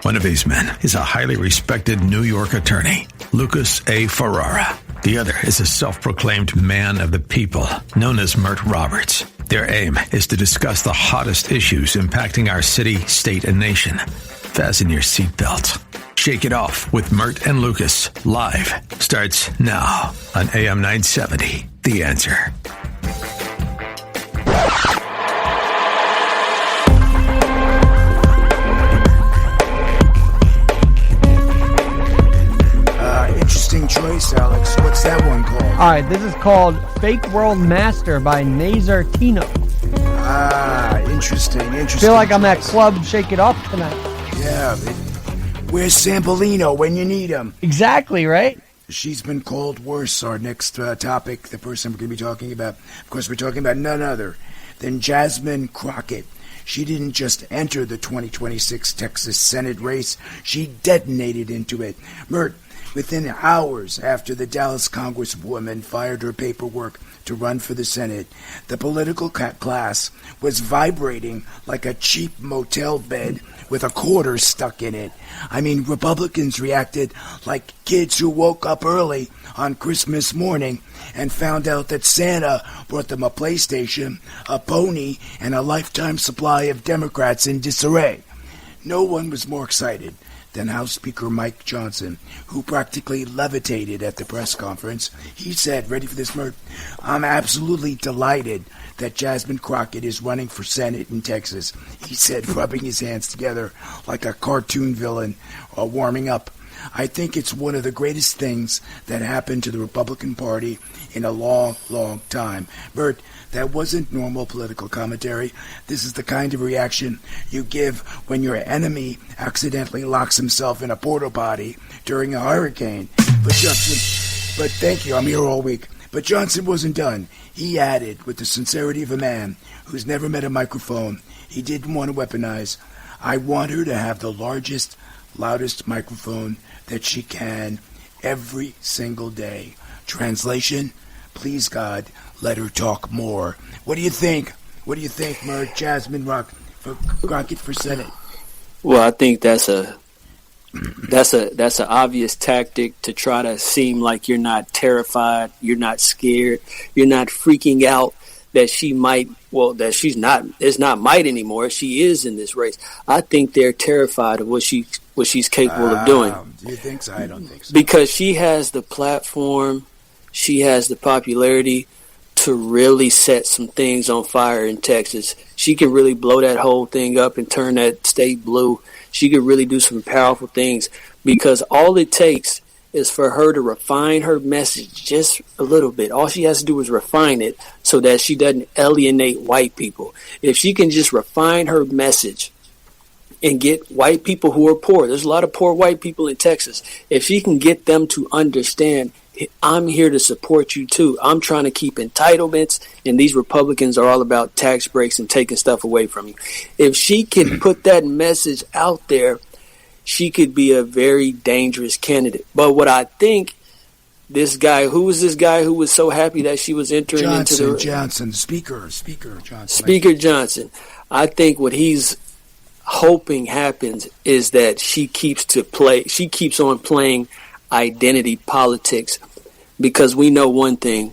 One of his men is a highly respected New York attorney, Lucas A. Ferrara. The other is a self-proclaimed man of the people, known as Mert Roberts. Their aim is to discuss the hottest issues impacting our city, state, and nation. Fasten your seatbelts. Shake It Off with Mert and Lucas, live, starts now on AM 970, The Answer. Interesting choice, Alex. What's that one called? All right, this is called Fake World Master by Nazar Tino. Interesting. Feel like I'm at Club Shake It Off tonight. Yeah, where's Sampolino when you need him? Exactly, right? She's been called worse. Our next topic, the person we're going to be talking about, of course, we're talking about none other than Jasmine Crockett. She didn't just enter the 2026 Texas Senate race, she detonated into it. Mert, within hours after the Dallas Congresswoman fired her paperwork to run for the Senate, the political class was vibrating like a cheap motel bed with a quarter stuck in it. I mean, Republicans reacted like kids who woke up early on Christmas morning and found out that Santa brought them a PlayStation, a pony, and a lifetime supply of Democrats in disarray. No one was more excited than House Speaker Mike Johnson, who practically levitated at the press conference. He said, ready for this, Mert? I'm absolutely delighted that Jasmine Crockett is running for Senate in Texas. He said, rubbing his hands together like a cartoon villain warming up. I think it's one of the greatest things that happened to the Republican Party in a long, long time. Mert, that wasn't normal political commentary. This is the kind of reaction you give when your enemy accidentally locks himself in a porta potty during a hurricane. But thank you, I'm here all week. But Johnson wasn't done. He added, with the sincerity of a man who's never met a microphone he didn't want to weaponize, I want her to have the largest, loudest microphone that she can every single day. Translation, please God, let her talk more. What do you think? What do you think, Mert? Jasmine Crockett for Senate? Well, I think that's an obvious tactic to try to seem like you're not terrified, you're not scared, you're not freaking out that she might. Well, that she's not. It's not might anymore. She is in this race. I think they're terrified of what she's capable of doing. Do you think so? I don't think so. Because she has the platform, she has the popularity to really set some things on fire in Texas. She can really blow that whole thing up and turn that state blue. She could really do some powerful things because all it takes is for her to refine her message just a little bit. All she has to do is refine it so that she doesn't alienate white people. If she can just refine her message and get white people who are poor, there's a lot of poor white people in Texas. If she can get them to understand, I'm here to support you too. I'm trying to keep entitlements, and these Republicans are all about tax breaks and taking stuff away from you. If she can put that message out there, she could be a very dangerous candidate. But what I think this guy, who was this guy who was so happy that she was entering into the... Speaker Johnson. I think what he's hoping happens is that she keeps on playing identity politics, because we know one thing,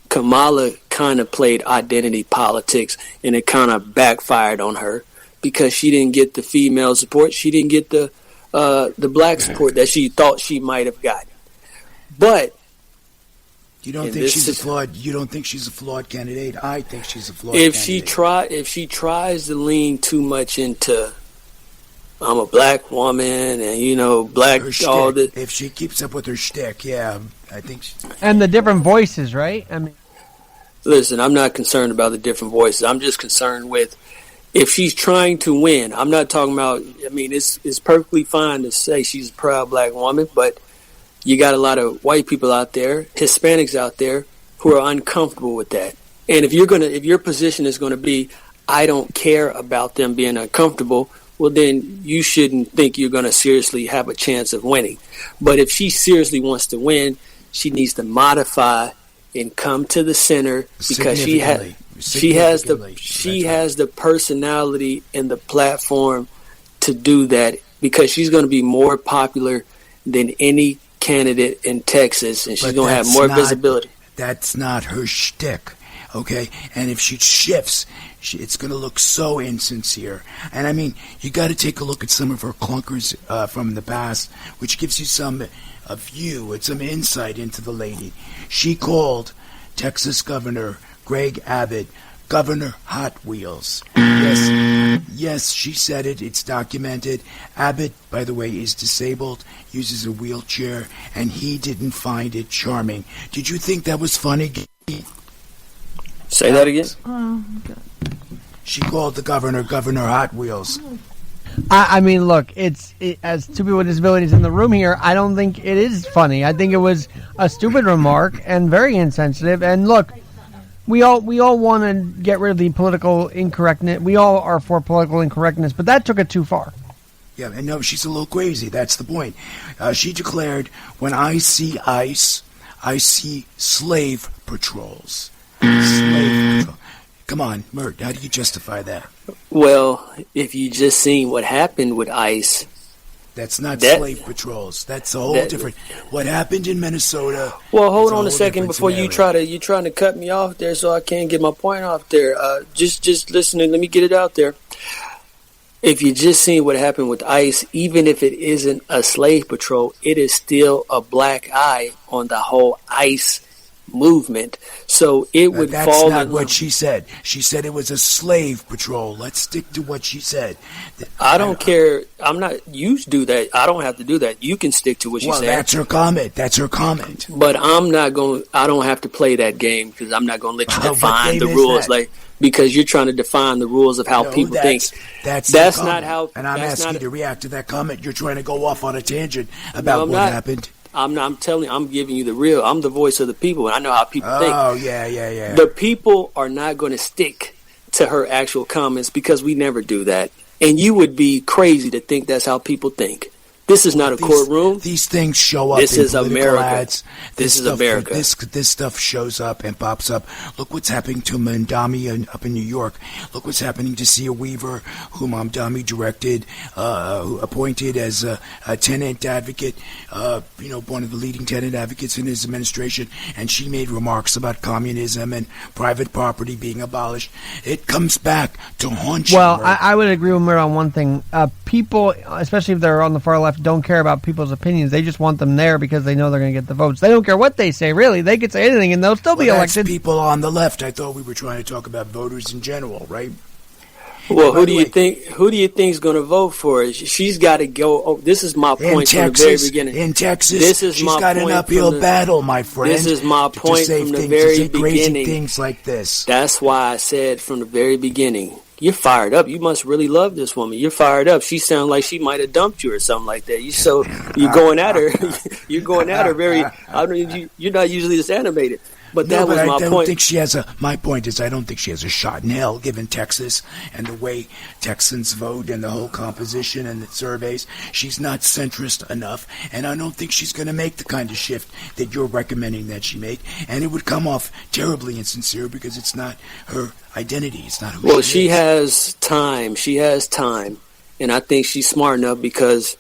Kamala kind of played identity politics and it kind of backfired on her because she didn't get the female support, she didn't get the black support that she thought she might have gotten. But you don't think she's a flawed candidate? I think she's a flawed candidate. If she tries to lean too much into I'm a black woman, and black all the. If she keeps up with her shtick, yeah, I think. And the different voices, right? I mean, listen, I'm not concerned about the different voices. I'm just concerned with if she's trying to win. I'm not talking about. I mean, it's perfectly fine to say she's a proud black woman, but you got a lot of white people out there, Hispanics out there, who are uncomfortable with that. And if your position is going to be, I don't care about them being uncomfortable, well, then you shouldn't think you're going to seriously have a chance of winning. But if she seriously wants to win, she needs to modify and come to the center because she has the personality and the platform to do that because she's going to be more popular than any candidate in Texas, and she's going to have more visibility. That's not her shtick, okay? And if she shifts, it's going to look so insincere. And I mean, you got to take a look at some of her clunkers from the past, which gives you a view and some insight into the lady. She called Texas Governor Greg Abbott Governor Hot Wheels. Yes, she said it. It's documented. Abbott, by the way, is disabled, uses a wheelchair, and he didn't find it charming. Did you think that was funny? Say that again? She called the Governor Hot Wheels. I mean, look, as two people with disabilities in the room here, I don't think it is funny. I think it was a stupid remark and very insensitive. And look, we all want to get rid of the political incorrectness. We all are for political incorrectness, but that took it too far. Yeah, and no, she's a little crazy. That's the point. She declared, when I see ICE, I see slave patrols. Slave patrol. Come on, Mert, how do you justify that? Well, if you just seen what happened with ICE. That's not slave patrols. That's a whole different. What happened in Minnesota? Well, hold on a second before you're trying to cut me off there, so I can't get my point off there. Just listen and let me get it out there. If you just seen what happened with ICE, even if it isn't a slave patrol, it is still a black eye on the whole ICE movement. So it would fall. That's not what she said. She said it was a slave patrol. Let's stick to what she said. I don't care. I'm not. You do that. I don't have to do that. You can stick to what she said. Well, that's her comment. That's her comment. But I'm not going. I don't have to play that game because I'm not going to let you define the rules. Because you're trying to define the rules of how people think. That's not how. And I'm asking you to react to that comment. You're trying to go off on a tangent about what happened. I'm telling you, I'm giving you the real. I'm the voice of the people, and I know how people think. Oh, yeah. The people are not going to stick to her actual comments because we never do that. And you would be crazy to think that's how people think. This is not a courtroom. These things show up in political ads. This is America. This stuff shows up and pops up. Look what's happening to Mamdani up in New York. Look what's happening to Sia Weaver, who Mamdani directed, who appointed as a tenant advocate, one of the leading tenant advocates in his administration, and she made remarks about communism and private property being abolished. It comes back to haunt you. Well, I would agree with Mert on one thing. People, especially if they're on the far left, don't care about people's opinions. They just want them there because they know they're going to get the votes. They don't care what they say, really. They could say anything and they'll still be elected. That's people on the left. I thought we were trying to talk about voters in general, right? Well, who do you think is going to vote for it? She's got to go. Oh, this is my point from the very beginning. In Texas, she's got an uphill battle, my friend. This is my point from the very beginning. Things like this. That's why I said from the very beginning, you're fired up. You must really love this woman. You're fired up. She sounds like she might have dumped you or something like that. You're going at her. You're going at her very. You're not usually this animated. But that was my point. My point is, I don't think she has a shot in hell, given Texas and the way Texans vote and the whole composition and the surveys. She's not centrist enough, and I don't think she's going to make the kind of shift that you're recommending that she make. And it would come off terribly insincere because it's not her identity. It's not who she is. She has time. She has time, and I think she's smart enough because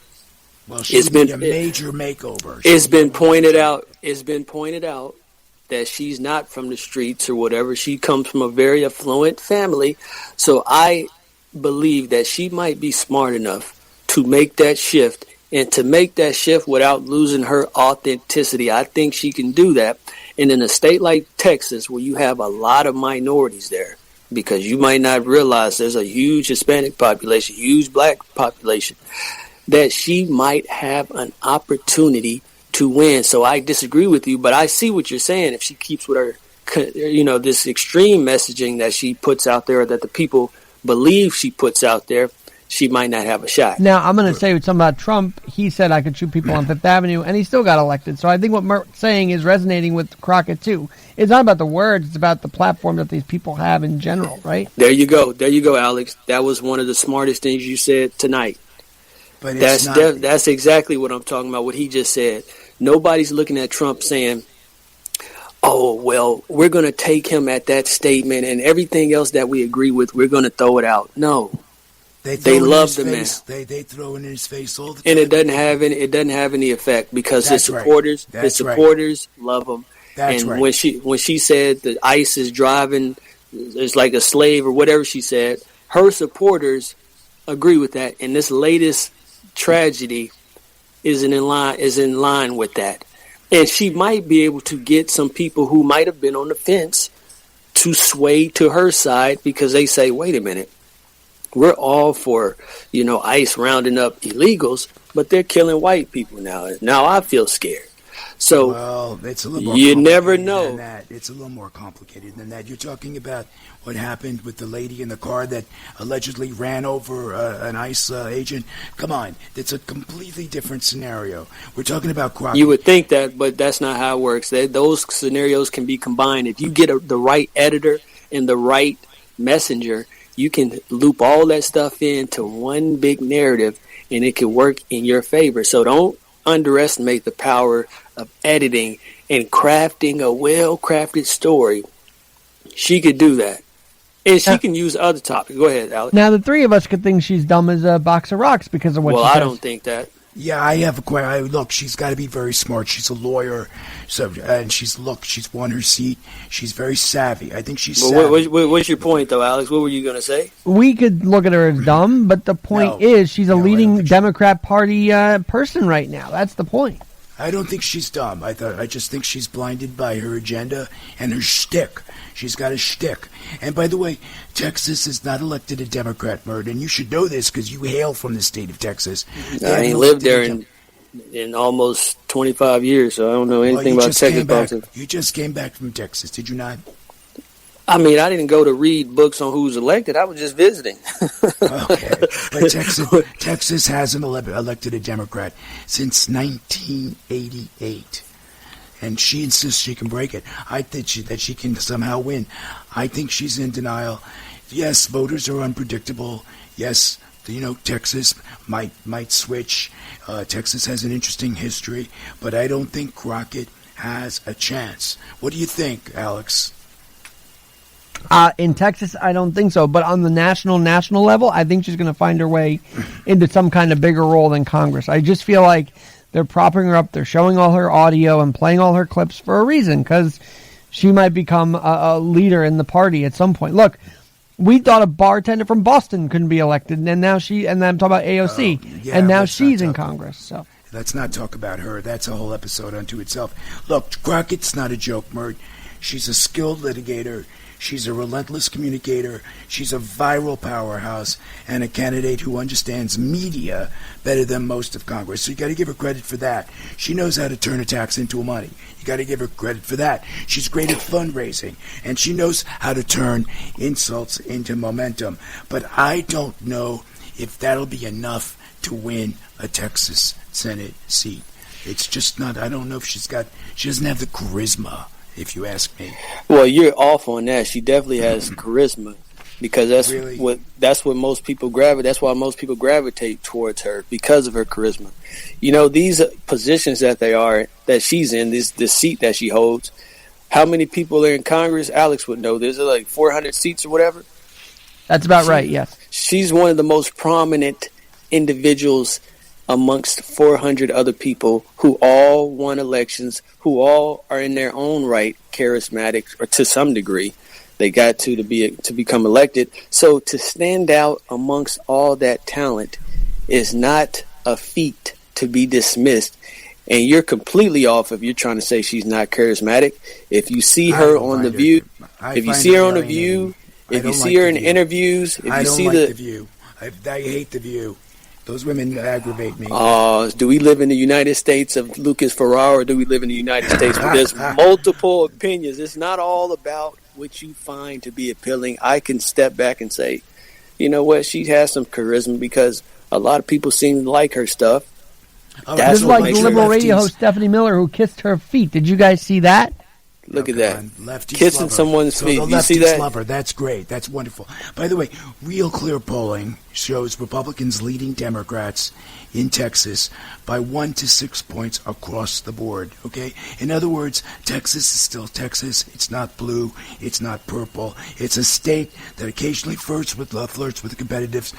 it's been a major makeover. It's been pointed out. That she's not from the streets or whatever. She comes from a very affluent family. So I believe that she might be smart enough to make that shift, and to make that shift without losing her authenticity. I think she can do that. And in a state like Texas, where you have a lot of minorities there, because you might not realize there's a huge Hispanic population, huge black population, that she might have an opportunity to win. So I disagree with you, but I see what you're saying. If she keeps with her, this extreme messaging that she puts out there, that the people believe she puts out there, she might not have a shot. Now, I'm going to say something about Trump. He said I could shoot people on Fifth Avenue, and he still got elected. So I think what Mert's saying is resonating with Crockett, too. It's not about the words. It's about the platform that these people have in general, right? There you go, Alex. That was one of the smartest things you said tonight. But that's exactly what I'm talking about, what he just said. Nobody's looking at Trump saying, oh, well, we're going to take him at that statement and everything else that we agree with, we're going to throw it out. No. They love the man. They throw it in his face all the time. And it doesn't have any effect because his supporters love him. That's and right. when she said that ICE is driving is like a slave or whatever she said, her supporters agree with that. And this latest tragedy is in line with that. And she might be able to get some people who might have been on the fence to sway to her side because they say, wait a minute, we're all for, ICE rounding up illegals, but they're killing white people now. Now I feel scared. So well, it's a little more you never know. Than that. It's a little more complicated than that. You're talking about what happened with the lady in the car that allegedly ran over an ICE agent. Come on, it's a completely different scenario. We're talking about Crockett. You would think that, but that's not how it works. Those scenarios can be combined. If you get the right editor and the right messenger, you can loop all that stuff into one big narrative, and it can work in your favor. So don't underestimate the power of editing and crafting a well-crafted story. She could do that. And she can use other topics. Go ahead, Alex. Now, the three of us could think she's dumb as a box of rocks because of what she says. Well, I don't think that. Yeah, I have a question. Look, she's got to be very smart. She's a lawyer, and she's won her seat. She's very savvy. I think she's savvy. What's your point, though, Alex? What were you going to say? We could look at her as dumb, but the point is she's a leading Democrat Party person right now. That's the point. I don't think she's dumb. I just think she's blinded by her agenda and her shtick. She's got a shtick. And by the way, Texas has not elected a Democrat, Mert, and you should know this because you hail from the state of Texas. I ain't lived there in almost 25 years, so I don't know anything about Texas politics. You just came back from Texas, did you not? I mean, I didn't go to read books on who's elected. I was just visiting. Okay. But Texas hasn't elected a Democrat since 1988. And she insists she can break it. I think that she can somehow win. I think she's in denial. Yes, voters are unpredictable. Yes, Texas might switch. Texas has an interesting history. But I don't think Crockett has a chance. What do you think, Alex? In Texas, I don't think so. But on the national level, I think she's going to find her way into some kind of bigger role than Congress. I just feel like they're propping her up. They're showing all her audio and playing all her clips for a reason, because she might become a leader in the party at some point. Look, we thought a bartender from Boston couldn't be elected, and now and I'm talking about AOC, and now she's in Congress. So let's not talk about her. That's a whole episode unto itself. Look, Crockett's not a joke, Mert. She's a skilled litigator. She's a relentless communicator. She's a viral powerhouse and a candidate who understands media better than most of Congress. So you got to give her credit for that. She knows how to turn attacks into money. You got to give her credit for that. She's great at fundraising, and she knows how to turn insults into momentum. But I don't know if that'll be enough to win a Texas Senate seat. It's just not. I don't know if she doesn't have the charisma, if you ask me. Well, you're off on that. She definitely has charisma, because that's what most people gravitate. That's why most people gravitate towards her, because of her charisma. These positions that she's in, this seat that she holds. How many people are in Congress? Alex would know. There's like 400 seats or whatever. That's about right. Yes. She's one of the most prominent individuals amongst 400 other people who all won elections, who all are in their own right charismatic, or to some degree. They got to become elected. So to stand out amongst all that talent is not a feat to be dismissed. And you're completely off if you're trying to say she's not charismatic. If you see her on The View, if you see her on The View, if you see her in interviews, if you see The View. I hate The View. Those women aggravate me. Do we live in the United States of Lucas Ferrara, or do we live in the United States where there's multiple opinions? It's not all about what you find to be appealing. I can step back and say, you know what, she has some charisma, because a lot of people seem to like her stuff. This is like the liberal radio host Stephanie Miller, who kissed her feet. Did you guys see that? Look Oh, at that. come on. Lefty Kissing slubber. someone's So feet. the You see lefty that? slubber. That's great. That's wonderful. By the way, Real Clear polling shows Republicans leading Democrats in Texas by 1 to 6 points across the board. Okay? In other words, Texas is still Texas. It's not blue. It's not purple. It's a state that occasionally flirts with the competitives,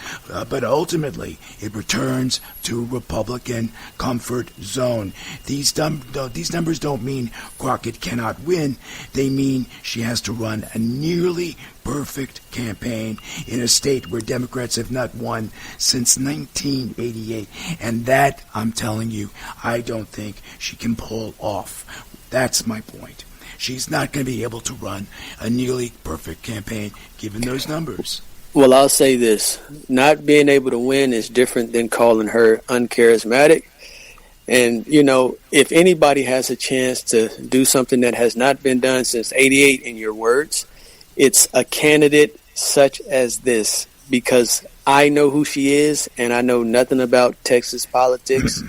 but ultimately it returns to Republican comfort zone. These numbers don't mean Crockett cannot win. They mean she has to run a nearly perfect campaign in a state where Democrats have not won since 1988. And that, I'm telling you, I don't think she can pull off. That's my point. She's not going to be able to run a nearly perfect campaign given those numbers. Well, I'll say this. Not being able to win is different than calling her uncharismatic. And, you know, if anybody has a chance to do something that has not been done since 88, in your words, it's a candidate such as this, because I know who she is and I know nothing about Texas politics.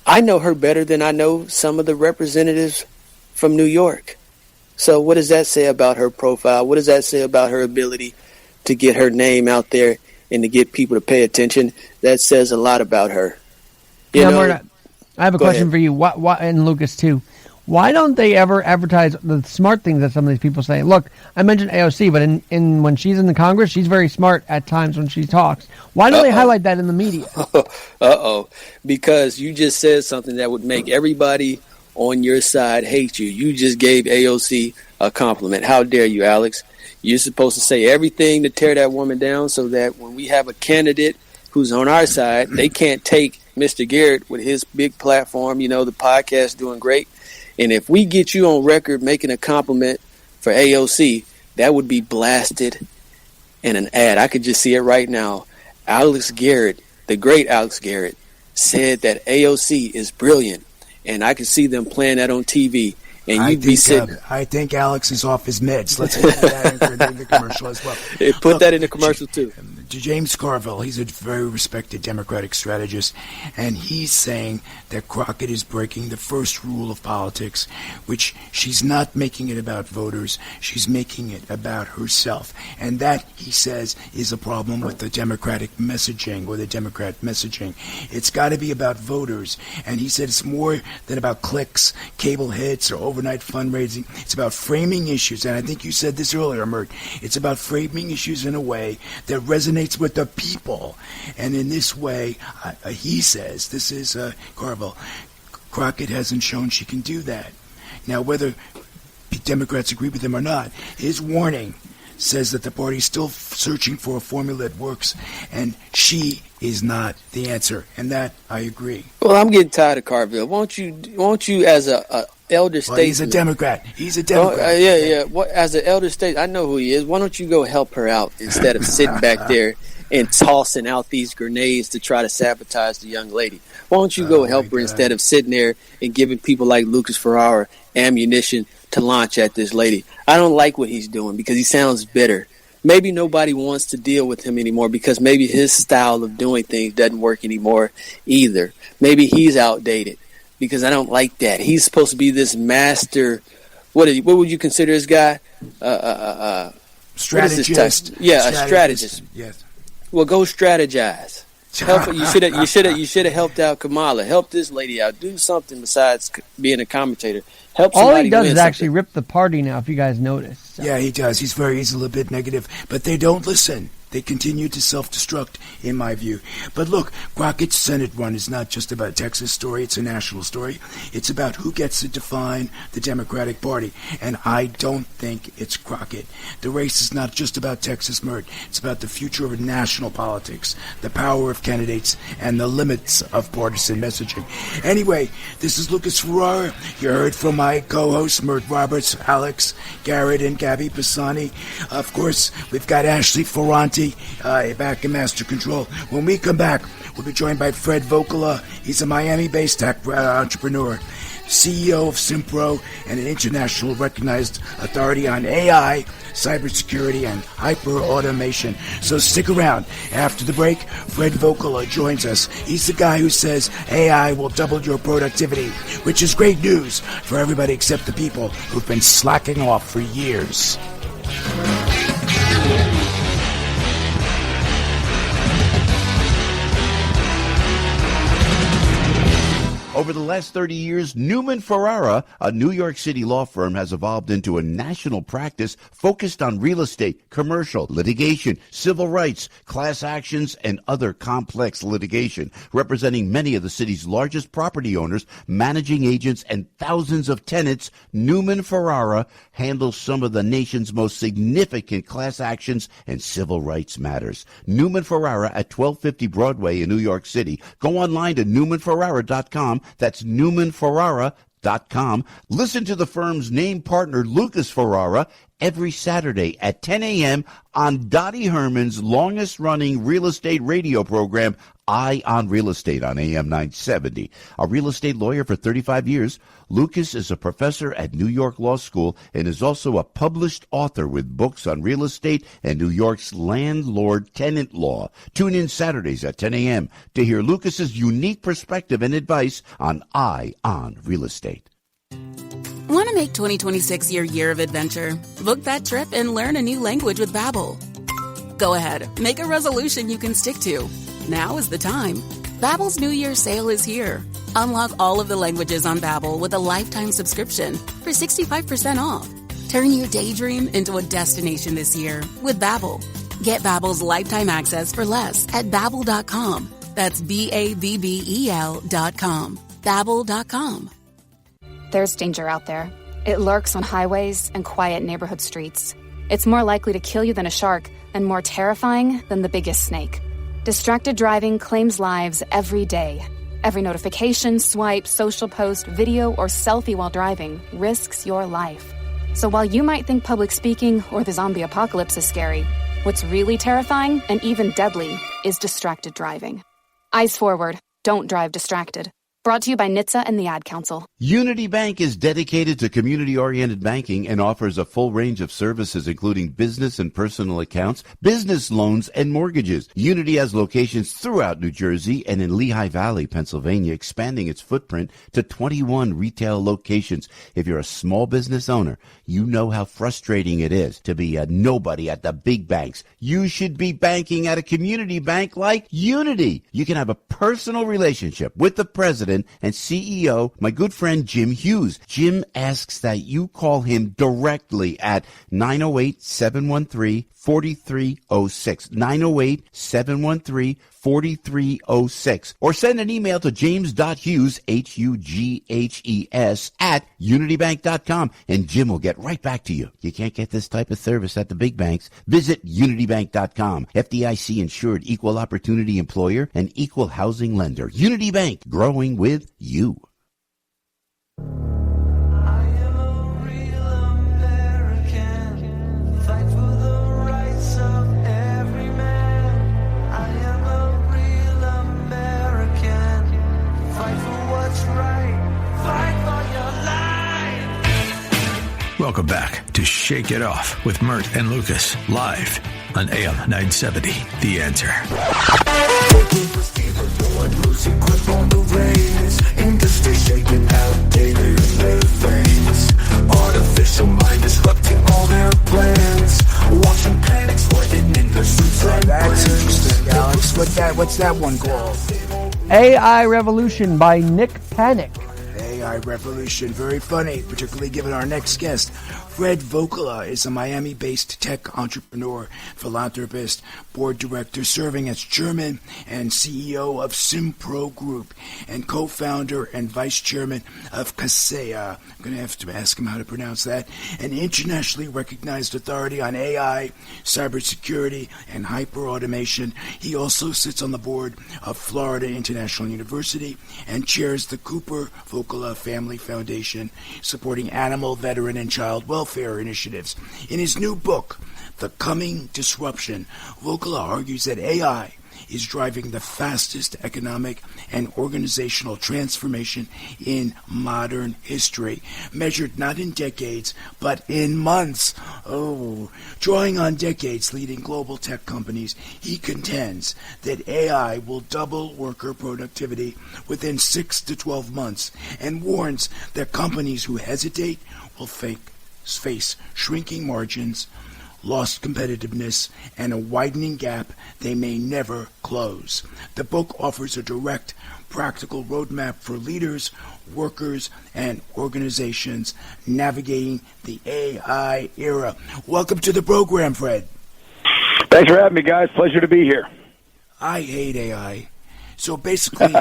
I know her better than I know some of the representatives from New York. So what does that say about her profile? What does that say about her ability to get her name out there and to get people to pay attention? That says a lot about her. You know, Mert, I have a question ahead. for you, and Lucas too. Why don't they ever advertise the smart things that some of these people say? Look, I mentioned AOC, but in when she's in the Congress, she's very smart at times when she talks. Why don't they highlight that in the media? Because you just said something that would make everybody on your side hate you. You just gave AOC a compliment. How dare you, Alex? You're supposed to say everything to tear that woman down so that when we have a candidate who's on our side, they can't take Mr. Garrett with his big platform. You know, the podcast doing great. And if we get you on record making a compliment for AOC, that would be blasted in an ad. I could just see it right now. Alex Garrett, the great Alex Garrett, said that AOC is brilliant. And I could see them playing that on TV. And you'd be sitting. I think Alex is off his meds. Let's put that in the commercial as well. Put that in the commercial too. James Carville, he's a very respected Democratic strategist, and he's saying that Crockett is breaking the first rule of politics, which she's not making it about voters, she's making it about herself. And that, he says, is a problem with the Democratic messaging, or the Democrat messaging. It's got to be about voters. And he said it's more than about clicks, cable hits, or overnight fundraising. It's about framing issues. And I think you said this earlier, Mert. It's about framing issues in a way that resonates with the people. And in this way, he says, this is Carville, Crockett hasn't shown she can do that. Now, whether Democrats agree with him or not, his warning says that the party is still searching for a formula that works, and she is not the answer. And that, I agree. Well, I'm getting tired of Carville. Won't you as a elder statesman? He's a Democrat. He's a Democrat. Yeah. As an elder statesman, I know who he is. Why don't you go help her out instead of sitting back there and tossing out these grenades to try to sabotage the young lady? Why don't you go help her instead of sitting there and giving people like Lucas Ferrara ammunition to launch at this lady? I don't like what he's doing because he sounds bitter. Maybe nobody wants to deal with him anymore because maybe his style of doing things doesn't work anymore either. Maybe he's outdated because I don't like that. He's supposed to be this master. What would you consider this guy? Strategist. A strategist. Yes. Well, go strategize. Help. You should have helped out Kamala. Help this lady out. Do something besides being a commentator. Help somebody. All he does is something. actually rip the party now, if you guys notice. So. Yeah, he does. He's a little bit negative, but they don't listen. They continue to self-destruct, in my view. But look, Crockett's Senate run is not just about a Texas story. It's a national story. It's about who gets to define the Democratic Party. And I don't think it's Crockett. The race is not just about Texas, Mert. It's about the future of national politics, the power of candidates, and the limits of partisan messaging. Anyway, this is Lucas Ferrara. You heard from my co-hosts, Mert Roberts, Alex Garrett, and Gabby Pisani. Of course, we've got Ashley Ferranti back in Master Control. When we come back, we'll be joined by Fred Voccola. He's a Miami-based tech entrepreneur. CEO of Simpro, and an international recognized authority on AI, cybersecurity, and hyper-automation. So stick around. After the break, Fred Voccola joins us. He's the guy who says AI will double your productivity, which is great news for everybody except the people who've been slacking off for years. Over the last 30 years, Newman Ferrara, a New York City law firm, has evolved into a national practice focused on real estate, commercial, litigation, civil rights, class actions, and other complex litigation, representing many of the city's largest property owners, managing agents, and thousands of tenants. Newman Ferrara handles some of the nation's most significant class actions and civil rights matters. Newman Ferrara at 1250 Broadway in New York City. Go online to newmanferrara.com. That's newmanferrara.com. Listen to the firm's name partner, Lucas Ferrara, every Saturday at 10 a.m. on Dottie Herman's longest-running real estate radio program, Eye on Real Estate, on AM 970. A real estate lawyer for 35 years, Lucas is a professor at New York Law School and is also a published author with books on real estate and New York's landlord-tenant law. Tune in Saturdays at 10 a.m. to hear Lucas's unique perspective and advice on Eye on Real Estate. Want to make 2026 your year of adventure? Book that trip and learn a new language with Babbel. Go ahead, make a resolution you can stick to. Now is the time. Babbel's New Year sale is here. Unlock all of the languages on Babbel with a lifetime subscription for 65% off. Turn your daydream into a destination this year with Babbel. Get Babbel's lifetime access for less at Babbel.com. That's Babbel.com. Babbel.com. There's danger out there. It lurks on highways and quiet neighborhood streets. It's more likely to kill you than a shark and more terrifying than the biggest snake. Distracted driving claims lives every day. Every notification, swipe, social post, video, or selfie while driving risks your life. So while you might think public speaking or the zombie apocalypse is scary, what's really terrifying and even deadly is distracted driving. Eyes forward. Don't drive distracted. Brought to you by NHTSA and the Ad Council. Unity Bank is dedicated to community-oriented banking and offers a full range of services, including business and personal accounts, business loans, and mortgages. Unity has locations throughout New Jersey and in Lehigh Valley, Pennsylvania, expanding its footprint to 21 retail locations. If you're a small business owner, you know how frustrating it is to be a nobody at the big banks. You should be banking at a community bank like Unity. You can have a personal relationship with the president and CEO, my good friend Jim Hughes. Jim asks that you call him directly at 908-713-4306. 908-713-4306. Or send an email to james.hughes, Hughes, at unitybank.com, and Jim will get right back to you. You can't get this type of service at the big banks. Visit unitybank.com. FDIC insured, equal opportunity employer, and equal housing lender. Unity Bank, growing with you. Welcome back to Shake It Off with Mert and Lucas, live on AM 970, The Answer. Industry shaking out daily things. Artificial mind disrupting all their plans. Watching panic sweating in the suits and That's interesting, Alex. What's that one called? AI Revolution by Nick Panic. AI Revolution. Very funny, particularly given our next guest. Fred Voccola is a Miami-based tech entrepreneur, philanthropist, board director, serving as chairman and CEO of Simpro Group, and co-founder and vice chairman of Kaseya. I'm going to have to ask him how to pronounce that. An internationally recognized authority on AI, cybersecurity, and hyper-automation. He also sits on the board of Florida International University and chairs the Cooper Voccola Family Foundation, supporting animal, veteran, and child welfare initiatives. In his new book, The Coming Disruption, Voccola argues that AI is driving the fastest economic and organizational transformation in modern history, measured not in decades, but in months. Oh, drawing on decades leading global tech companies, he contends that AI will double worker productivity within 6 to 12 months and warns that companies who hesitate will face shrinking margins, lost competitiveness, and a widening gap they may never close. The book offers a direct, practical roadmap for leaders, workers, and organizations navigating the AI era. Welcome to the program, Fred. Thanks for having me, guys. Pleasure to be here. I hate AI. So basically,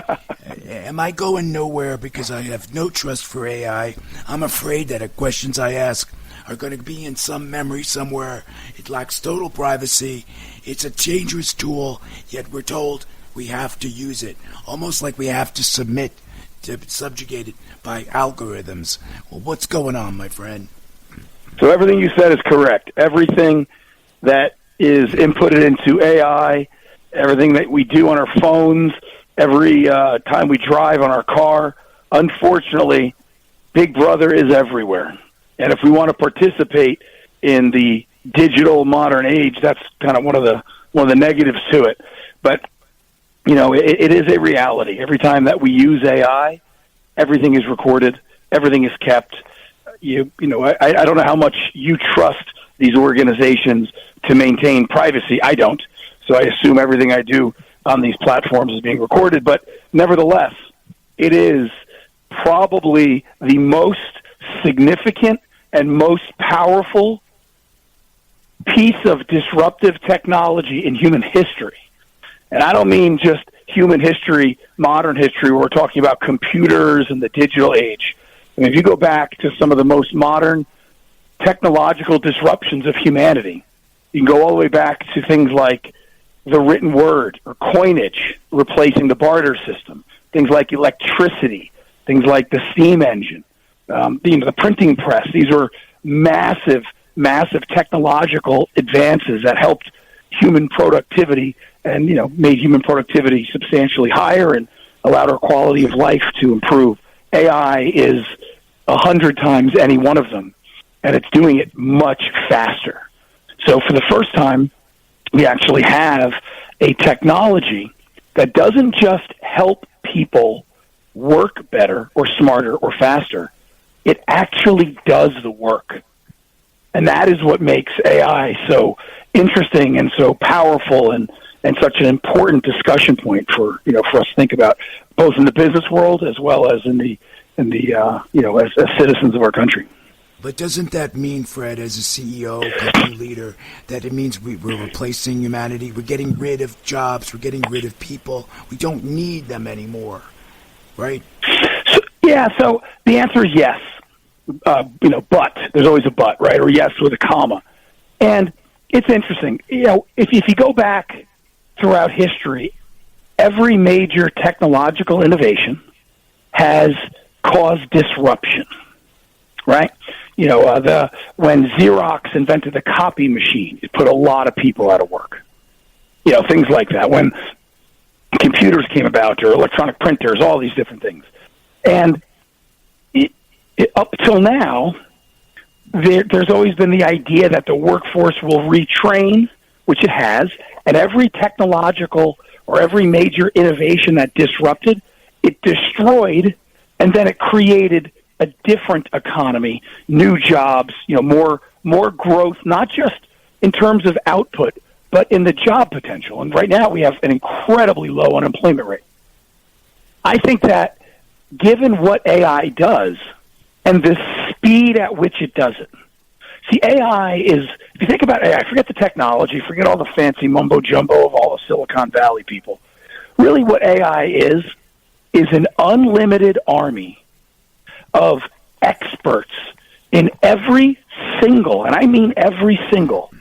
am I going nowhere because I have no trust for AI? I'm afraid that the questions I ask are going to be in some memory somewhere. It lacks total privacy. It's a dangerous tool, yet we're told we have to use it, almost like we have to submit to be subjugated by algorithms. Well, what's going on, my friend? So everything you said is correct. Everything that is inputted into AI, everything that we do on our phones, every time we drive on our car, unfortunately, Big Brother is everywhere. And if we want to participate in the digital modern age, that's kind of one of the negatives to it. But you know, it is a reality. Every time that we use AI, everything is recorded, everything is kept. I don't know how much you trust these organizations to maintain privacy. I don't. So I assume everything I do on these platforms is being recorded. But nevertheless, it is probably the most significant and most powerful piece of disruptive technology in human history. And I don't mean just human history, modern history, where we're talking about computers and the digital age. I mean, if you go back to some of the most modern technological disruptions of humanity, you can go all the way back to things like the written word or coinage replacing the barter system, things like electricity, things like the steam engine, the printing press. These were massive technological advances that helped human productivity and, made human productivity substantially higher and allowed our quality of life to improve. AI is 100 times any one of them, and it's doing it much faster. So for the first time, we actually have a technology that doesn't just help people work better or smarter or faster. It actually does the work. And that is what makes AI so interesting and so powerful and such an important discussion point for us to think about, both in the business world as well as as citizens of our country. But doesn't that mean, Fred, as a CEO, company leader, that it means we're replacing humanity? We're getting rid of jobs. We're getting rid of people. We don't need them anymore, right? So the answer is yes. But there's always a but, right? Or yes with a comma. And it's interesting. If you go back throughout history, every major technological innovation has caused disruption, right? When Xerox invented the copy machine, it put a lot of people out of work. Things like that. When computers came about, or electronic printers, all these different things. And up till now, there's always been the idea that the workforce will retrain, which it has, and every technological or every major innovation that disrupted, it destroyed, and then it created a different economy, new jobs, more growth, not just in terms of output, but in the job potential. And right now we have an incredibly low unemployment rate. I think that given what AI does and the speed at which it does it, see, AI is, if you think about AI, forget the technology, forget all the fancy mumbo-jumbo of all the Silicon Valley people. Really what AI is an unlimited army of experts in every single, and I mean every single,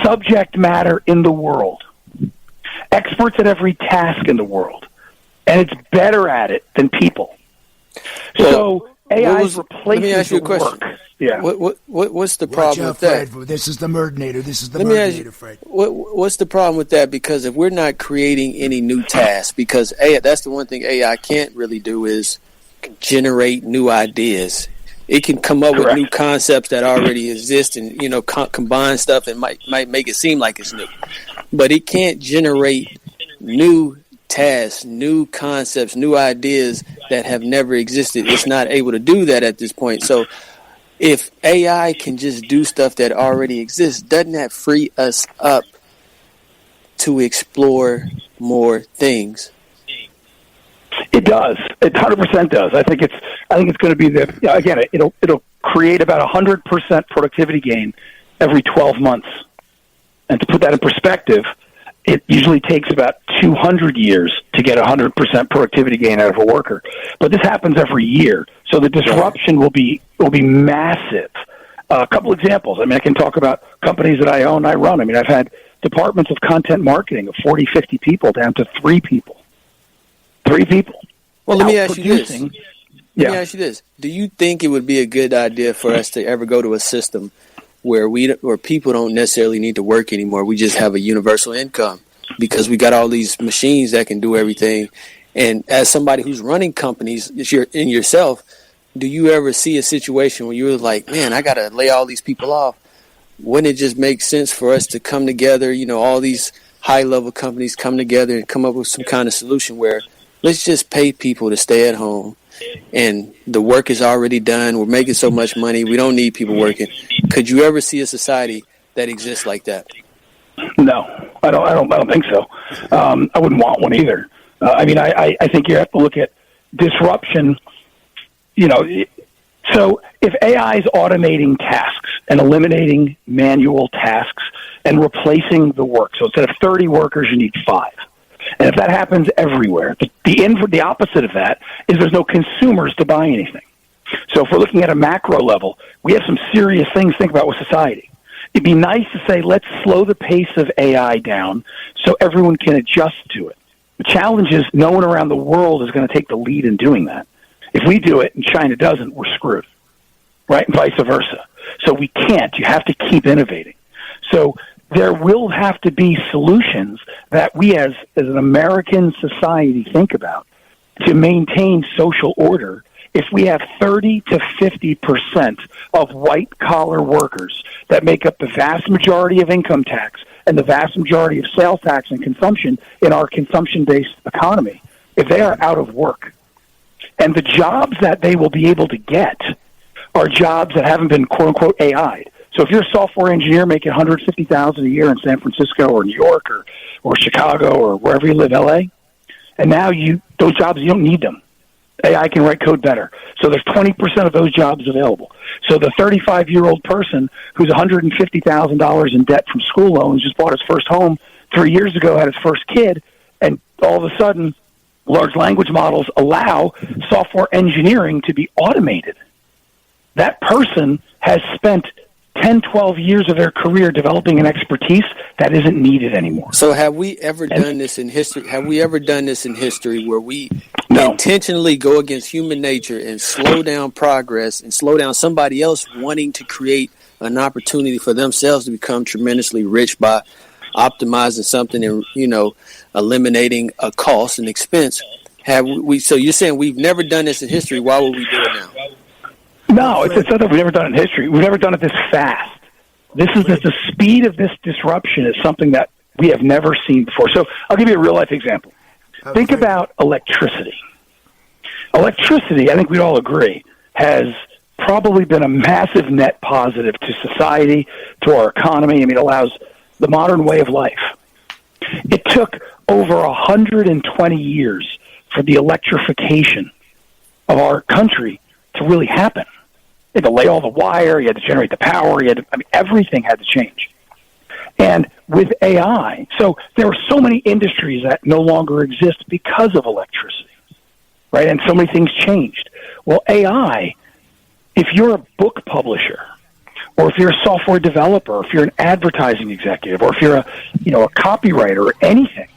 subject matter in the world. Experts at every task in the world. And it's better at it than people. So AI is replacing let me ask you a question. work. Yeah. What's the Watch problem out, with that? Fred. This is the Murdinator. This is the Let me ask Murdinator, you, Fred. what's the problem with that? Because if we're not creating any new tasks, because AI, that's the one thing AI can't really do is generate new ideas. It can come up with new concepts that already exist and, combine stuff and might make it seem like it's new. But it can't generate new tasks, new concepts, new ideas that have never existed. It's not able to do that at this point. So if AI can just do stuff that already exists, doesn't that free us up to explore more things? It does. It 100% does. I think it's going to be it'll create about 100% productivity gain every 12 months. And to put that in perspective, it usually takes about 200 years to get 100% productivity gain out of a worker. But this happens every year. So the disruption will be massive. A couple examples. I can talk about companies that I own, I run. I've had departments of content marketing of 40, 50 people down to 3 people. 3 people. Well, let me ask you this. Do you think it would be a good idea for us to ever go to a system where people don't necessarily need to work anymore? We just have a universal income because we got all these machines that can do everything. And as somebody who's running companies, in yourself, do you ever see a situation where you're like, man, I got to lay all these people off? Wouldn't it just make sense for us to come together, all these high-level companies come together and come up with some kind of solution where let's just pay people to stay at home and the work is already done. We're making so much money. We don't need people working. Could you ever see a society that exists like that? No, I don't think so. I wouldn't want one either. I think you have to look at disruption. So if AI is automating tasks and eliminating manual tasks and replacing the work, so instead of 30 workers, you need 5. And if that happens everywhere, the opposite of that is there's no consumers to buy anything. So if we're looking at a macro level, we have some serious things to think about with society. It'd be nice to say, let's slow the pace of AI down so everyone can adjust to it. The challenge is no one around the world is going to take the lead in doing that. If we do it and China doesn't, we're screwed, right? And vice versa. So we can't. You have to keep innovating. So there will have to be solutions that we as an American society think about to maintain social order if we have 30 to 50% of white-collar workers that make up the vast majority of income tax and the vast majority of sales tax and consumption in our consumption-based economy, if they are out of work. And the jobs that they will be able to get are jobs that haven't been, quote-unquote, AI'd. So if you're a software engineer making $150,000 a year in San Francisco or New York or Chicago or wherever you live, LA, and now those jobs, you don't need them. AI can write code better. So there's 20% of those jobs available. So the 35-year-old person who's $150,000 in debt from school loans, just bought his first home 3 years ago, had his first kid, and all of a sudden large language models allow software engineering to be automated. That person has spent 10, 12 years of their career developing an expertise that isn't needed anymore. So have we ever done this in history? Have we ever done this in history where we intentionally go against human nature and slow down progress and slow down somebody else wanting to create an opportunity for themselves to become tremendously rich by optimizing something and, eliminating a cost and expense? Have we? So you're saying we've never done this in history. Why would we do it now? No, it's not that we've never done it in history. We've never done it this fast. The speed of this disruption is something that we have never seen before. So I'll give you a real-life example. Think about electricity. Electricity, I think we'd all agree, has probably been a massive net positive to society, to our economy. It allows the modern way of life. It took over 120 years for the electrification of our country to really happen. You had to lay all the wire, you had to generate the power, everything had to change. And with AI, so there are so many industries that no longer exist because of electricity, right? And so many things changed. Well, AI, if you're a book publisher, or if you're a software developer, or if you're an advertising executive, or if you're a copywriter or anything,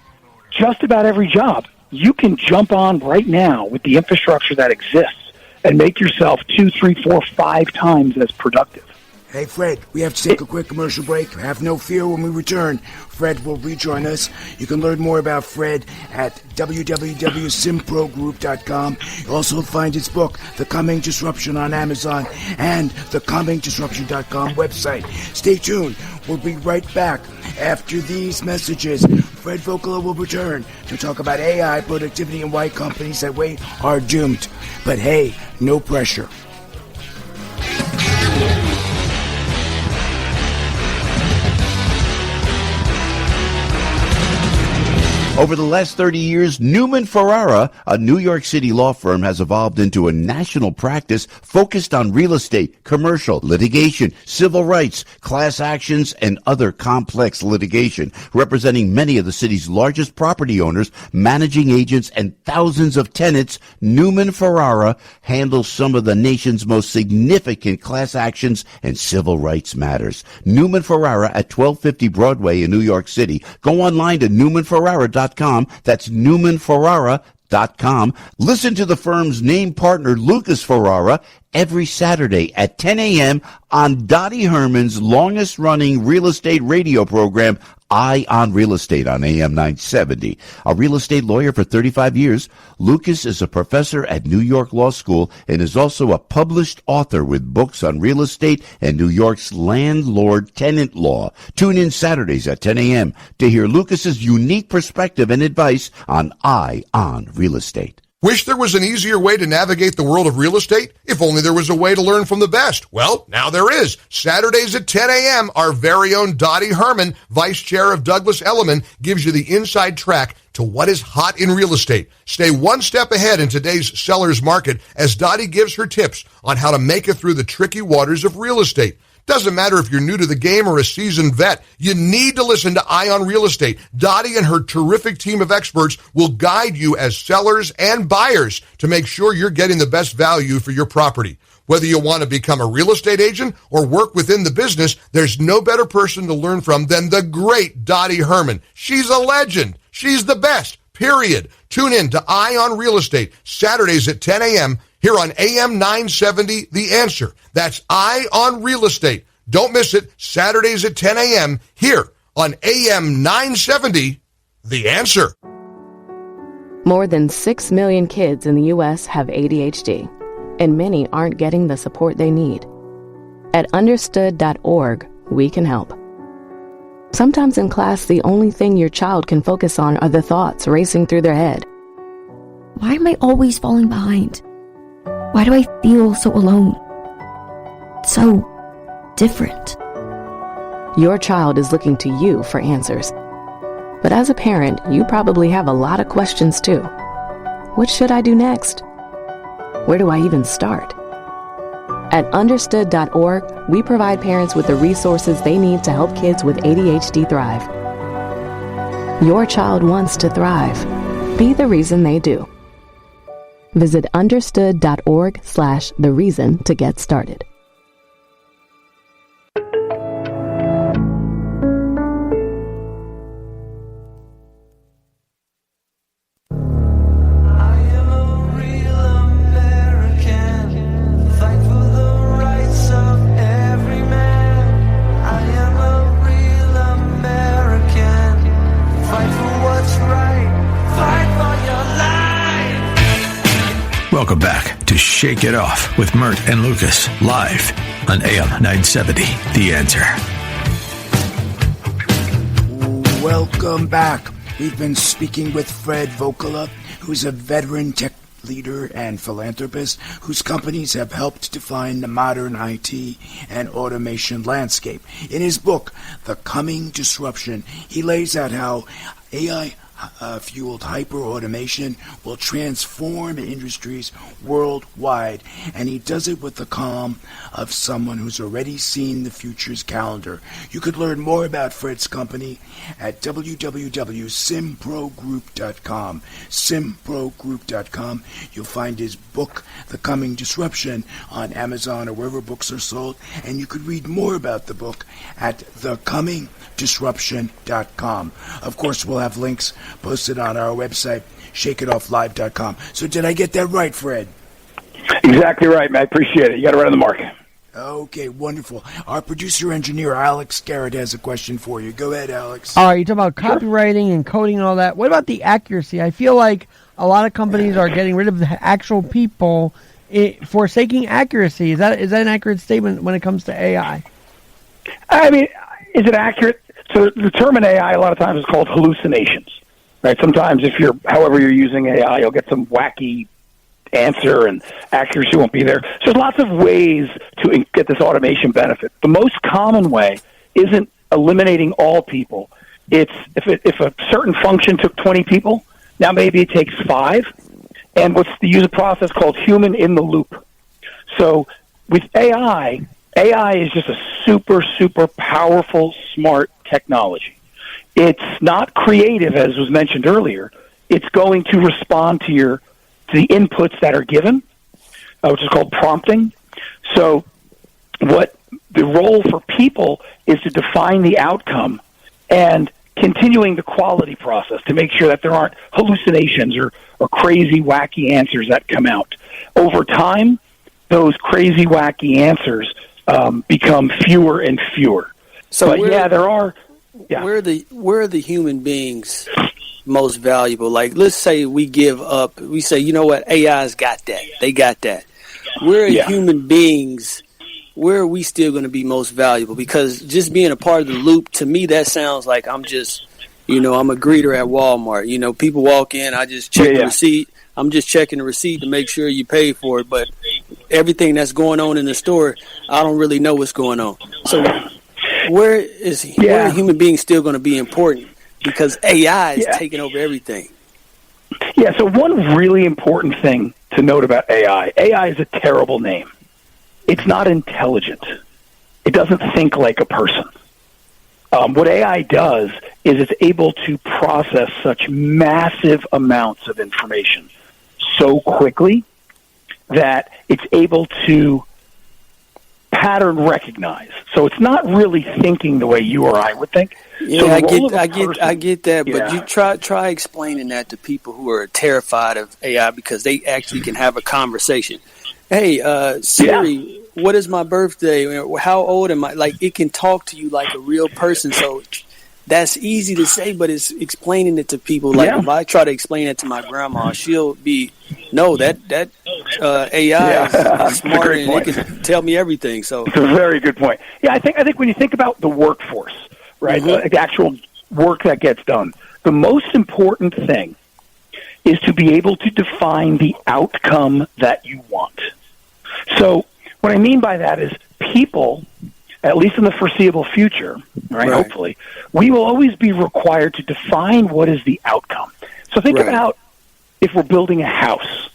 just about every job, you can jump on right now with the infrastructure that exists and make yourself 2, 3, 4, 5 times as productive. Hey, Fred, we have to take a quick commercial break. Have no fear when we return. Fred will rejoin us. You can learn more about Fred at www.simprogroup.com. You'll also find his book, The Coming Disruption, on Amazon and the comingdisruption.com website. Stay tuned. We'll be right back after these messages. Fred Voccola will return to talk about AI, productivity, and why companies that wait are doomed. But hey, no pressure. Over the last 30 years, Newman Ferrara, a New York City law firm, has evolved into a national practice focused on real estate, commercial, litigation, civil rights, class actions, and other complex litigation, representing many of the city's largest property owners, managing agents, and thousands of tenants. Newman Ferrara handles some of the nation's most significant class actions and civil rights matters. Newman Ferrara at 1250 Broadway in New York City. Go online to newmanferrara.com. That's newmanferrara.com. Listen to the firm's name partner, Lucas Ferrara, every Saturday at 10 a.m. on Dottie Herman's longest-running real estate radio program, Eye on Real Estate, on AM 970. A real estate lawyer for 35 years, Lucas is a professor at New York Law School and is also a published author with books on real estate and New York's landlord-tenant law. Tune in Saturdays at 10 a.m. to hear Lucas's unique perspective and advice on Eye on Real Estate. Wish there was an easier way to navigate the world of real estate? If only there was a way to learn from the best. Well, now there is. Saturdays at 10 a.m., our very own Dottie Herman, Vice Chair of Douglas Elliman, gives you the inside track to what is hot in real estate. Stay one step ahead in today's seller's market as Dottie gives her tips on how to make it through the tricky waters of real estate. Doesn't matter if you're new to the game or a seasoned vet, you need to listen to Eye on Real Estate. Dottie and her terrific team of experts will guide you as sellers and buyers to make sure you're getting the best value for your property. Whether you want to become a real estate agent or work within the business, there's no better person to learn from than the great Dottie Herman. She's a legend. She's the best, period. Tune in to Eye on Real Estate, Saturdays at 10 a.m., here on AM 970, The Answer. That's Eye on Real Estate. Don't miss it, Saturdays at 10 a.m. here on AM 970, The Answer. More than 6 million kids in the U.S. have ADHD, and many aren't getting the support they need. At understood.org, we can help. Sometimes in class, the only thing your child can focus on are the thoughts racing through their head. Why am I always falling behind? Why do I feel so alone? So different. Your child is looking to you for answers. But as a parent, you probably have a lot of questions too. What should I do next? Where do I even start? At understood.org, we provide parents with the resources they need to help kids with ADHD thrive. Your child wants to thrive. Be the reason they do. Visit understood.org/thereason to get started. Welcome back to Shake It Off with Mert and Lucas, live on AM 970, The Answer. Welcome back. We've been speaking with Fred Voccola, who's a veteran tech leader and philanthropist whose companies have helped define the modern IT and automation landscape. In his book, The Coming Disruption, he lays out how AI fueled hyper-automation will transform industries worldwide, and he does it with the calm of someone who's already seen the future's calendar. You could learn more about Fred's company at www.simprogroup.com. simprogroup.com. You'll find his book, The Coming Disruption, on Amazon or wherever books are sold, and you could read more about the book at thecomingdisruption.com. Of course, we'll have links posted on our website, shakeitofflive.com. So did I get that right, Fred? Exactly right, man. I appreciate it. You got it right on the mark. Okay, wonderful. Our producer-engineer, Alex Garrett, has a question for you. Go ahead, Alex. All right, you talk about copywriting and coding and all that. What about the accuracy? I feel like a lot of companies are getting rid of the actual people, forsaking accuracy. Is that an accurate statement when it comes to AI? I mean, is it accurate? So the term in AI a lot of times is called hallucinations, right? Sometimes however you're using AI, you'll get some wacky answer and accuracy won't be there. So there's lots of ways to get this automation benefit. The most common way isn't eliminating all people. It's if a certain function took 20 people, now maybe it takes 5. And they use a process called human in the loop. So with AI is just a super, super powerful, smart technology. It's not creative, as was mentioned earlier. It's going to respond to the inputs that are given, which is called prompting. So what the role for people is to define the outcome and continuing the quality process to make sure that there aren't hallucinations or crazy, wacky answers that come out. Over time, those crazy, wacky answers become fewer and fewer. So, there are... Yeah. Where are the human beings most valuable? Like, let's say we give up. We say, you know what, AI's got that. They got that. Where are human beings? Where are we still going to be most valuable? Because just being a part of the loop, to me, that sounds like I'm just, I'm a greeter at Walmart. People walk in, I just check the receipt. I'm just checking the receipt to make sure you pay for it. But everything that's going on in the store, I don't really know what's going on. So where are human beings still going to be important? Because AI is taking over everything. Yeah, so one really important thing to note about AI is a terrible name. It's not intelligent. It doesn't think like a person. What AI does is it's able to process such massive amounts of information so quickly that it's able to pattern recognize. So it's not really thinking the way you or I would think. Yeah, so I get that, but you try explaining that to people who are terrified of AI because they actually can have a conversation. Hey, Siri, what is my birthday? How old am I? Like, it can talk to you like a real person. So that's easy to say, but it's explaining it to people. Like, if I try to explain it to my grandma, she'll be, no, that AI is smarter and it can tell me everything. So it's a very good point. Yeah, I think when you think about the workforce, right, the actual work that gets done, the most important thing is to be able to define the outcome that you want. So what I mean by that is people, at least in the foreseeable future, right, hopefully, we will always be required to define what is the outcome. So think about if we're building a house,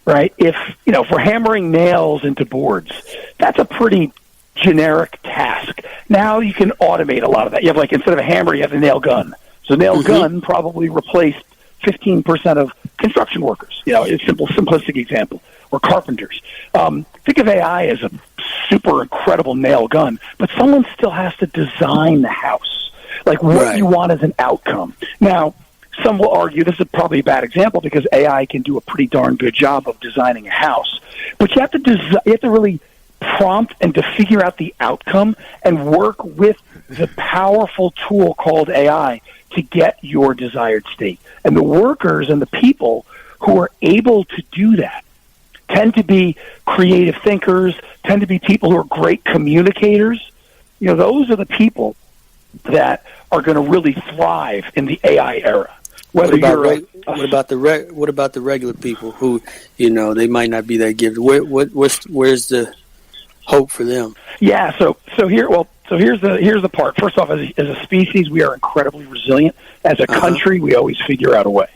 right? If we're hammering nails into boards, that's a pretty generic task. Now you can automate a lot of that. You have, instead of a hammer, you have a nail gun. So nail gun probably replaced 15% of construction workers. It's a simplistic example. Or carpenters. Think of AI as a super incredible nail gun, but someone still has to design the house. Like what you want as an outcome. Now, some will argue this is probably a bad example because AI can do a pretty darn good job of designing a house. But you have to really prompt and to figure out the outcome and work with the powerful tool called AI to get your desired state. And the workers and the people who are able to do that tend to be creative thinkers, tend to be people who are great communicators. Those are the people that are going to really thrive in the AI era. What about the regular people who, they might not be that gifted? Where's the hope for them? Yeah, so here's the part. First off, as a species, we are incredibly resilient. As a country, we always figure out a way.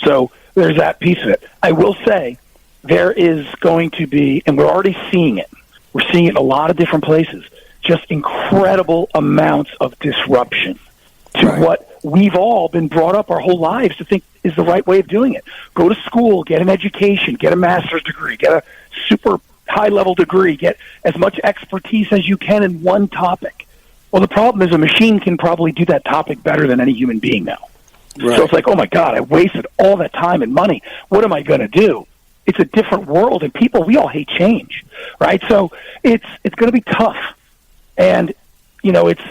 So there's that piece of it. I will say, there is going to be, and we're already seeing it, we're seeing it in a lot of different places, just incredible amounts of disruption to what we've all been brought up our whole lives to think is the right way of doing it. Go to school, get an education, get a master's degree, get a super high-level degree, get as much expertise as you can in one topic. Well, the problem is a machine can probably do that topic better than any human being now. So it's like, oh, my God, I wasted all that time and money. What am I going to do? it's a different world, and we all hate change, right? So it's going to be tough. And, it's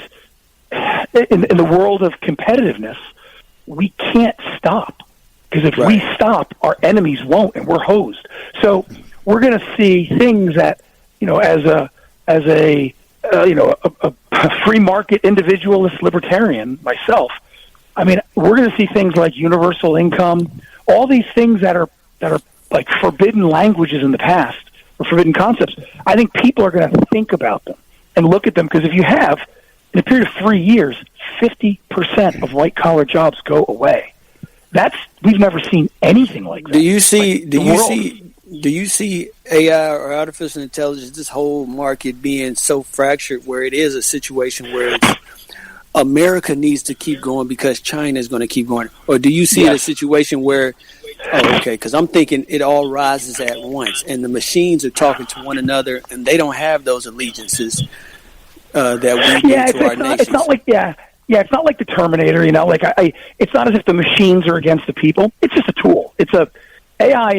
in the world of competitiveness, we can't stop, because if we stop, our enemies won't, and we're hosed. So we're going to see things that, as a free market individualist libertarian myself, I mean, we're going to see things like universal income, all these things that are like forbidden languages in the past, or forbidden concepts. I think people are going to think about them and look at them, because if you have, in a period of 3 years, 50% of white-collar jobs go away. We've never seen anything like that. Do you see AI or artificial intelligence, this whole market being so fractured where it is a situation where America needs to keep going because China is going to keep going? Or do you see a situation where, because I'm thinking it all rises at once and the machines are talking to one another and they don't have those allegiances that we do to our nations? It's not like, it's not like the Terminator, it's not as if the machines are against the people. It's just a tool. AI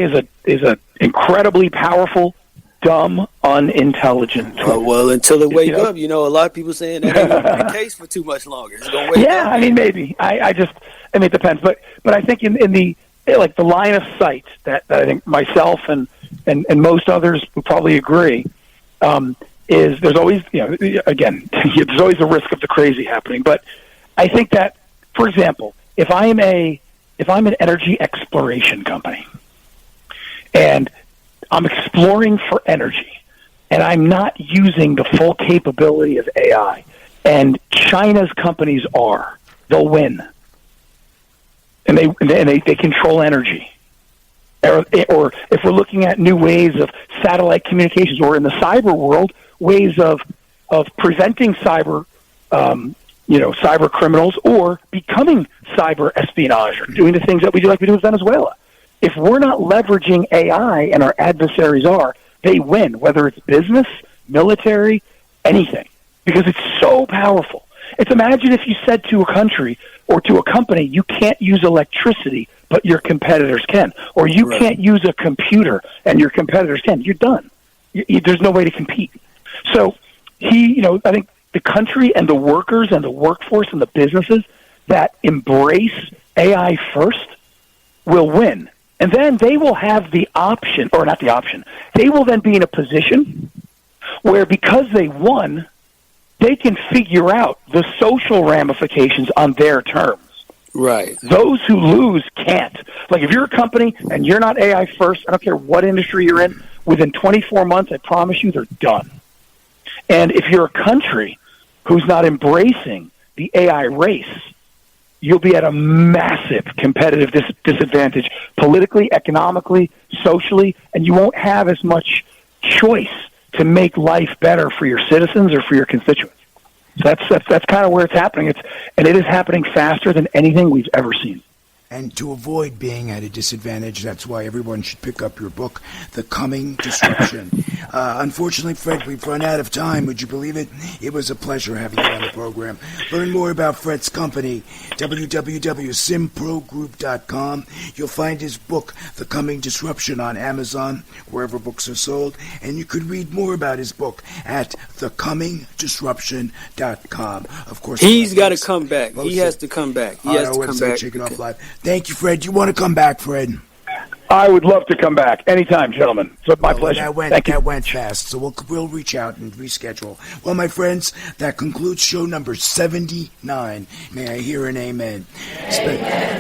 is a incredibly powerful, dumb, unintelligent tool. Well, until it wake up, a lot of people saying that ain't going to be the case for too much longer. It's going to wake up. I mean, maybe. It depends. But I think in the the line of sight that I think myself and most others would probably agree is there's always, again, there's always a risk of the crazy happening. But I think that, for example, if I'm an energy exploration company, and I'm exploring for energy, and I'm not using the full capability of AI, and China's companies they'll win. And they control energy. Or if we're looking at new ways of satellite communications, or in the cyber world, ways of preventing cyber criminals, or becoming cyber espionage, or doing the things that we do like we do in Venezuela. If we're not leveraging AI, and our adversaries they win, whether it's business, military, anything, because it's so powerful. Imagine if you said to a country or to a company, you can't use electricity, but your competitors can, or you can't use a computer and your competitors can. You're done. There's no way to compete. So I think the country and the workers and the workforce and the businesses that embrace AI first will win. And then they will have the option, or not the option, they will then be in a position where, because they won, they can figure out the social ramifications on their terms. Right. Those who lose can't. Like, if you're a company and you're not AI first, I don't care what industry you're in, within 24 months, I promise you, they're done. And if you're a country who's not embracing the AI race, you'll be at a massive competitive disadvantage politically, economically, socially, and you won't have as much choice to make life better for your citizens or for your constituents. So that's kind of where it's happening. And it is happening faster than anything we've ever seen. And to avoid being at a disadvantage, that's why everyone should pick up your book, The Coming Disruption. Unfortunately, Fred, we've run out of time. Would you believe it? It was a pleasure having you on the program. Learn more about Fred's company, www.simprogroup.com. You'll find his book, The Coming Disruption, on Amazon, wherever books are sold. And you could read more about his book at thecomingdisruption.com. Of course, he's got to come back. He has to come back. He has to come back. Shake It Off Live. Thank you, Fred. You want to come back, Fred? I would love to come back anytime, gentlemen. It's my pleasure. That went fast, so we'll reach out and reschedule. Well, my friends, that concludes show number 79. May I hear an amen?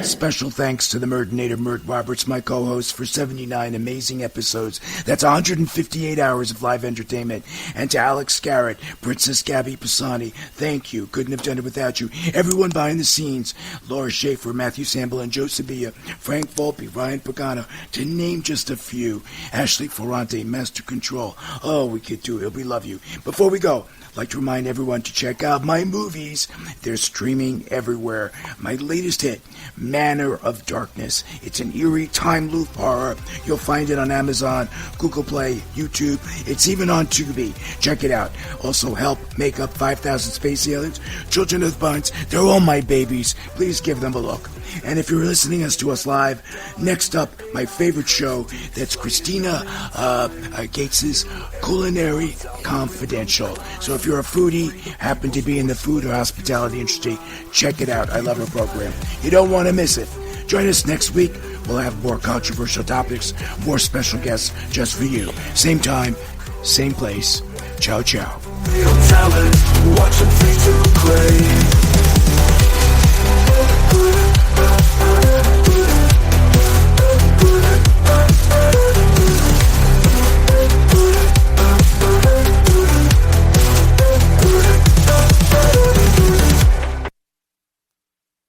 Special thanks to the Murdinator, Mert Roberts, my co-host, for 79 amazing episodes. That's 158 hours of live entertainment. And to Alex Garrett, Princess Gabby Pisani, thank you. Couldn't have done it without you. Everyone behind the scenes, Laura Schaefer, Matthew Samble, and Joe Sevilla, Frank Volpe, Ryan Pagano, to name just a few. Ashley Ferrante, Master Control. Oh, we could do it. We love you. Before we go, I'd like to remind everyone to check out my movies. They're streaming everywhere. My latest hit, Manor of Darkness. It's an eerie time loop horror. You'll find it on Amazon, Google Play, YouTube. It's even on Tubi. Check it out. Also, Help, Makeup, 5,000 Space Aliens, Children of the Bunch. They're all my babies. Please give them a look. And if you're listening to us live, next up, my favorite show. That's Christina Gates's Culinary Confidential. So if you're a foodie, happen to be in the food or hospitality industry, check it out. I love her program. You don't want to miss it. Join us next week. We'll have more controversial topics, more special guests just for you. Same time, same place. Ciao, ciao. Real talent, watch them free to play.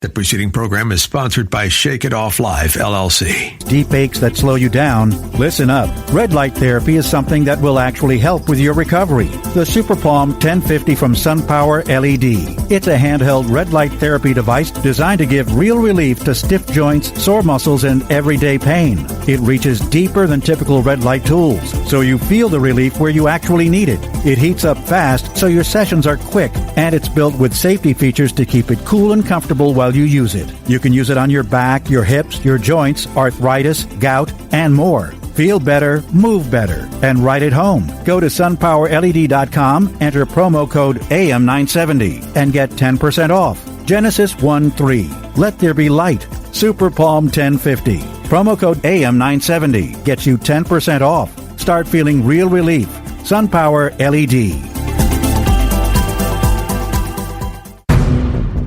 The preceding program is sponsored by Shake It Off Live, LLC. Deep aches that slow you down? Listen up. Red light therapy is something that will actually help with your recovery. The Super Palm 1050 from SunPower LED. It's a handheld red light therapy device designed to give real relief to stiff joints, sore muscles, and everyday pain. It reaches deeper than typical red light tools, so you feel the relief where you actually need it. It heats up fast, so your sessions are quick, and it's built with safety features to keep it cool and comfortable while you use it. You can use it on your back, your hips, your joints, arthritis, gout, and more. Feel better, move better, and right at home. Go to sunpowerled.com, enter promo code AM970, and get 10% off. Genesis 1-3. Let there be light. Super Palm 1050. Promo code AM970 gets you 10% off. Start feeling real relief. SunPower LED.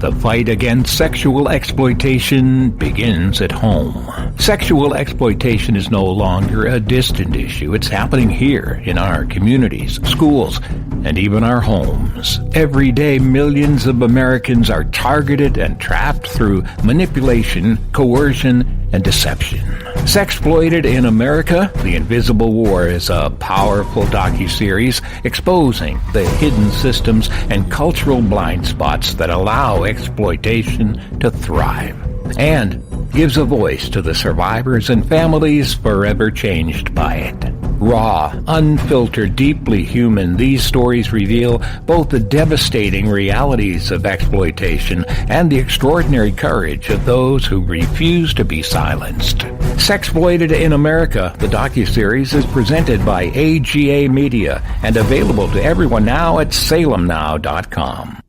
The fight against sexual exploitation begins at home. Sexual exploitation is no longer a distant issue. It's happening here in our communities, schools, and even our homes. Every day, millions of Americans are targeted and trapped through manipulation, coercion, and deception. Sexploited in America, The Invisible War is a powerful docuseries exposing the hidden systems and cultural blind spots that allow exploitation to thrive, and gives a voice to the survivors and families forever changed by it. Raw, unfiltered, deeply human, these stories reveal both the devastating realities of exploitation and the extraordinary courage of those who refuse to be silenced. Sexploited in America, the docuseries is presented by AGA Media and available to everyone now at salemnow.com.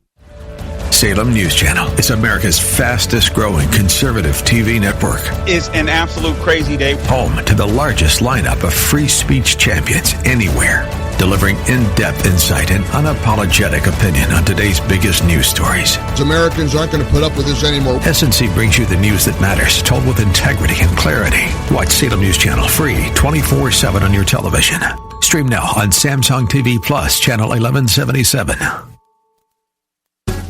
Salem News Channel is America's fastest growing conservative TV network. It's an absolute crazy day. Home to the largest lineup of free speech champions anywhere, delivering in-depth insight and unapologetic opinion on today's biggest news stories. Americans aren't going to put up with this anymore. SNC brings you the news that matters, told with integrity and clarity. Watch Salem News Channel free 24/7 on your television. Stream now on Samsung TV Plus, channel 1177.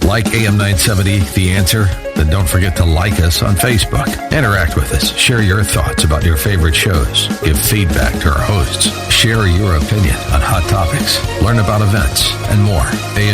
Like AM 970, The Answer? Then don't forget to like us on Facebook. Interact with us. Share your thoughts about your favorite shows. Give feedback to our hosts. Share your opinion on hot topics. Learn about events and more.